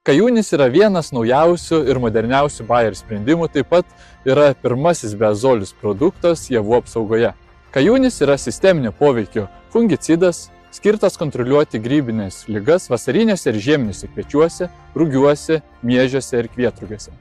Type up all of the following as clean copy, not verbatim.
Kajūnis yra vienas naujausių ir moderniausių Bayer sprendimų, taip pat yra pirmasis beazolis produktas javų apsaugoje. Kajūnis yra sisteminio poveikio fungicidas, skirtas kontroliuoti grybinės ligas vasariniuose ir žieminiuose kviečiuose, rugiuose, miežiuose ir kvietrugiuose.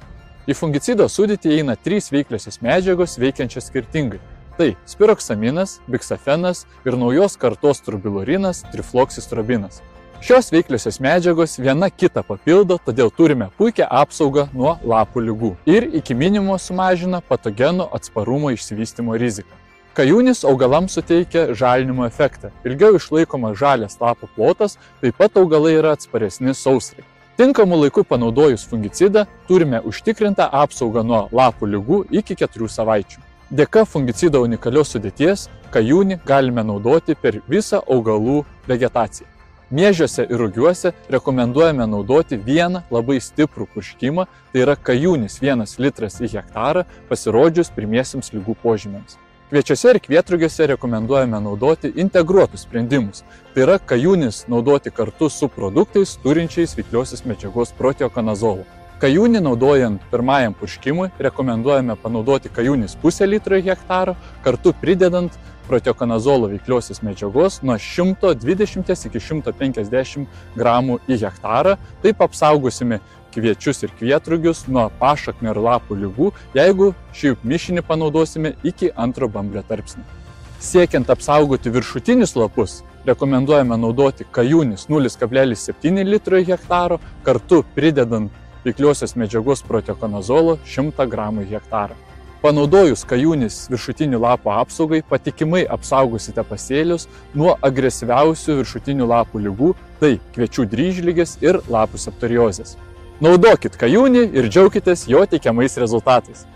Į fungicido sudėtį įeina 3 veikliosios medžiagos veikiančios skirtingai. Tai spiroksaminas, biksafenas ir naujos kartos turbilurinas, trifloksistrobinas. Šios veikliosios medžiagos viena kitą papildo, todėl turime puikią apsaugą nuo lapų ligų ir iki minimumo sumažina patogenų atsparumo išsivystymo riziką. Kajūnis augalams suteikia žalinimo efektą. Ilgiau išlaikoma žalias lapų plotas, taip pat augalai yra atsparesni sausrai. Tinkamu laiku panaudojus fungicidą turime užtikrintą apsaugą nuo lapų ligų iki 4 savaičių. Dėka fungicido unikalios sudėties kajūnį galime naudoti per visą augalų vegetaciją. Miežiuose ir rugiuose rekomenduojame naudoti vieną labai stiprų purškimą, tai yra kajūnis 1 litras į hektarą pasirodžius pirmiesiams ligų požymiams. Kviečiuose ir kvietrugiuose rekomenduojame naudoti integruotus sprendimus, tai yra kajūnis naudoti kartu su produktais turinčiais veikliosios medžiagos proteokonazolo. Kajūnį naudojant pirmajam purškimui rekomenduojame panaudoti kajūnis 0,5 litro į hektarą, kartu pridedant proteokonazolo veikliosios medžiagos nuo 120 iki 150 gramų į hektarą. Taip apsaugosime kviečius ir kvietrugius nuo pašaknio ir lapų ligų, jeigu šį mišinį panaudosime iki 2 bamblio tarpsnio. Siekiant apsaugoti viršutinius lapus, rekomenduojame naudoti kajūnis 0,7 litro į hektaro, kartu pridedant veikliosios medžiagos proteokonazolo 100 gramų į hektarą. Panaudojus kajūnis viršutinių lapų apsaugai, patikimai apsaugosite pasėlius nuo agresyviausių viršutinių lapų ligų, tai kviečių dryžligės ir lapų septoriozės. Naudokit kajūnį ir džiaukitės jo teikiamais rezultatais.